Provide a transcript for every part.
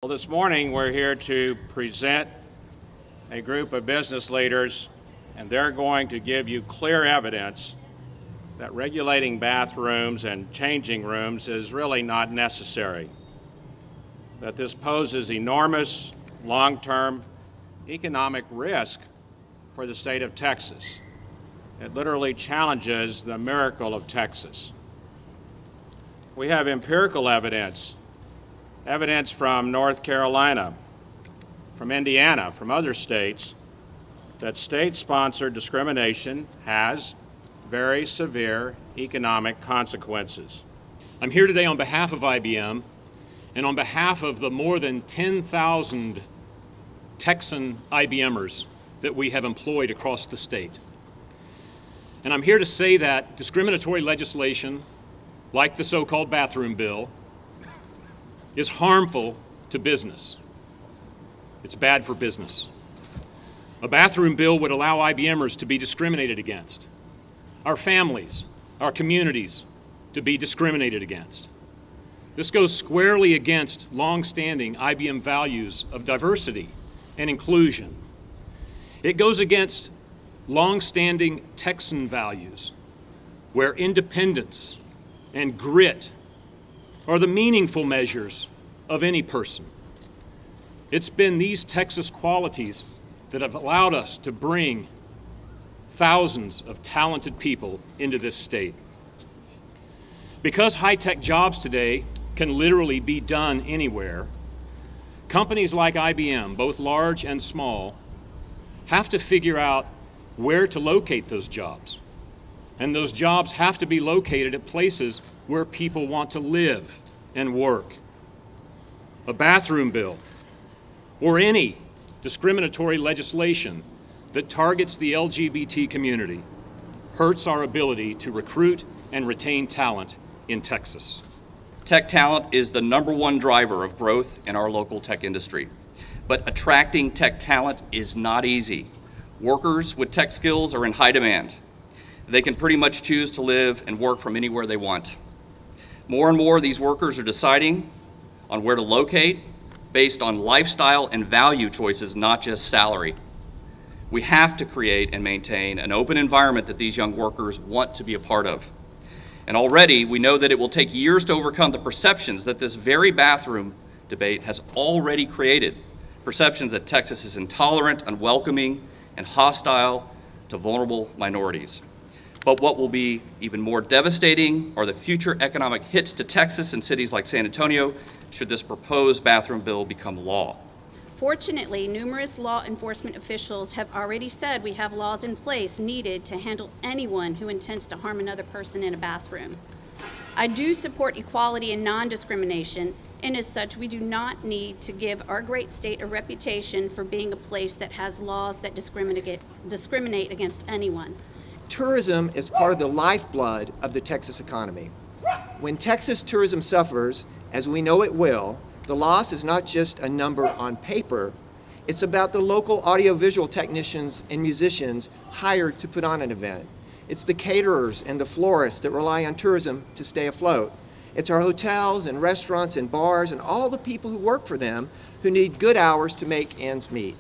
Well, this morning we're here to present a group of business leaders, and they're going to give you clear evidence that regulating bathrooms and changing rooms is really not necessary, that this poses enormous long-term economic risk for the state of Texas. It literally challenges the miracle of Texas. We have empirical evidence from North Carolina, from Indiana, from other states, that state-sponsored discrimination has very severe economic consequences. I'm here today on behalf of IBM and on behalf of the more than 10,000 Texan IBMers that we have employed across the state. And I'm here to say that discriminatory legislation, like the so-called bathroom bill, is harmful to business. It's bad for business. A bathroom bill would allow IBMers to be discriminated against, our families, our communities to be discriminated against. This goes squarely against long-standing IBM values of diversity and inclusion. It goes against long-standing Texan values, where independence and grit are the meaningful measures of any person. It's been these Texas qualities that have allowed us to bring thousands of talented people into this state. Because high-tech jobs today can literally be done anywhere, companies like IBM, both large and small, have to figure out where to locate those jobs. And those jobs have to be located at places where people want to live and work. A bathroom bill or any discriminatory legislation that targets the LGBT community hurts our ability to recruit and retain talent in Texas. Tech talent is the #1 driver of growth in our local tech industry. But attracting tech talent is not easy. Workers with tech skills are in high demand. They can pretty much choose to live and work from anywhere they want. More and more, these workers are deciding on where to locate based on lifestyle and value choices, not just salary. We have to create and maintain an open environment that these young workers want to be a part of. And already, we know that it will take years to overcome the perceptions that this very bathroom debate has already created. Perceptions that Texas is intolerant, unwelcoming, and hostile to vulnerable minorities. But what will be even more devastating are the future economic hits to Texas and cities like San Antonio should this proposed bathroom bill become law. Fortunately, numerous law enforcement officials have already said we have laws in place needed to handle anyone who intends to harm another person in a bathroom. I do support equality and non-discrimination, and as such, we do not need to give our great state a reputation for being a place that has laws that discriminate against anyone. Tourism is part of the lifeblood of the Texas economy. When Texas tourism suffers, as we know it will, the loss is not just a number on paper. It's about the local audiovisual technicians and musicians hired to put on an event. It's the caterers and the florists that rely on tourism to stay afloat. It's our hotels and restaurants and bars and all the people who work for them who need good hours to make ends meet.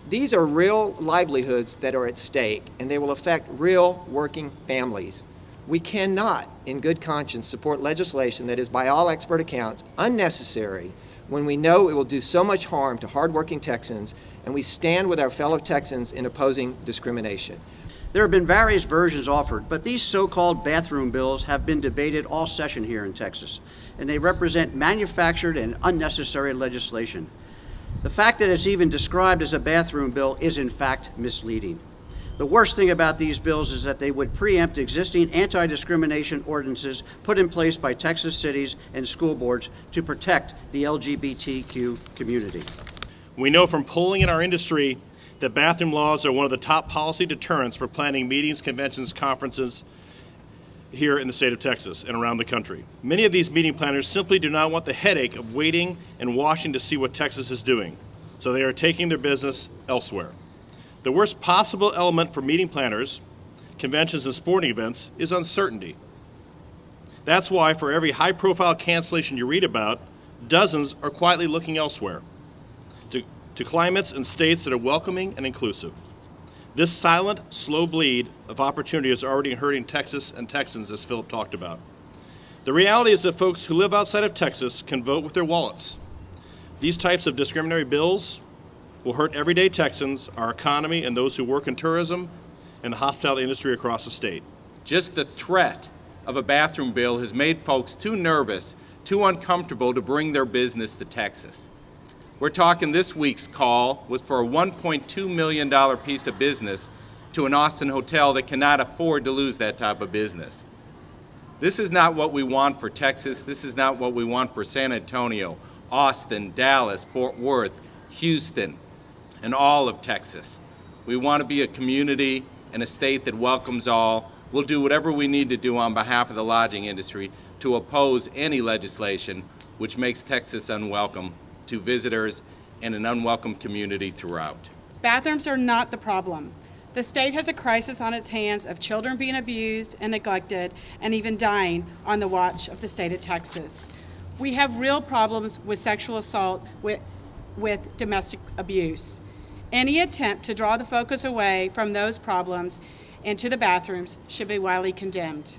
These are real livelihoods that are at stake, and they will affect real working families. We cannot, in good conscience, support legislation that is, by all expert accounts, unnecessary when we know it will do so much harm to hardworking Texans, and we stand with our fellow Texans in opposing discrimination. There have been various versions offered, but these so-called bathroom bills have been debated all session here in Texas, and they represent manufactured and unnecessary legislation. The fact that it's even described as a bathroom bill is in fact misleading. The worst thing about these bills is that they would preempt existing anti-discrimination ordinances put in place by Texas cities and school boards to protect the LGBTQ community. We know from polling in our industry that bathroom laws are one of the top policy deterrents for planning meetings, conventions, conferences here in the state of Texas and around the country. Many of these meeting planners simply do not want the headache of waiting and watching to see what Texas is doing, so they are taking their business elsewhere. The worst possible element for meeting planners, conventions, and sporting events is uncertainty. That's why for every high-profile cancellation you read about, Dozens are quietly looking elsewhere, to climates and states that are welcoming and inclusive. This silent, slow bleed of opportunity is already hurting Texas and Texans, as Philip talked about. The reality is that folks who live outside of Texas can vote with their wallets. These types of discriminatory bills will hurt everyday Texans, our economy, and those who work in tourism and the hospitality industry across the state. Just the threat of a bathroom bill has made folks too nervous, too uncomfortable to bring their business to Texas. We're talking this week's call was for a $1.2 million piece of business to an Austin hotel that cannot afford to lose that type of business. This is not what we want for Texas. This is not what we want for San Antonio, Austin, Dallas, Fort Worth, Houston, and all of Texas. We want to be a community and a state that welcomes all. We'll do whatever we need to do on behalf of the lodging industry to oppose any legislation which makes Texas unwelcome to visitors and an unwelcome community throughout. Bathrooms are not the problem. The state has a crisis on its hands of children being abused and neglected and even dying on the watch of the state of Texas. We have real problems with sexual assault, with domestic abuse. Any attempt to draw the focus away from those problems and to the bathrooms should be widely condemned.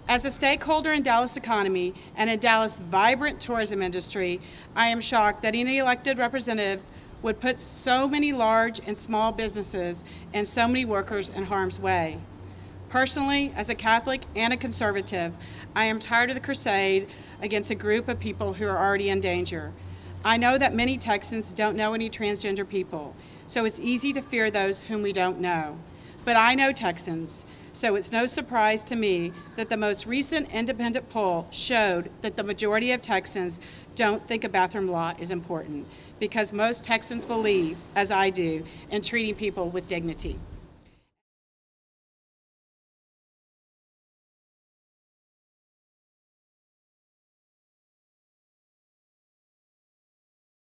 As a stakeholder in Dallas economy and in Dallas' vibrant tourism industry, I am shocked that any elected representative would put so many large and small businesses and so many workers in harm's way. Personally, as a Catholic and a conservative, I am tired of the crusade against a group of people who are already in danger. I know that many Texans don't know any transgender people, so it's easy to fear those whom we don't know. But I know Texans, so it's no surprise to me that the most recent independent poll showed that the majority of Texans don't think a bathroom law is important, because most Texans believe, as I do, in treating people with dignity.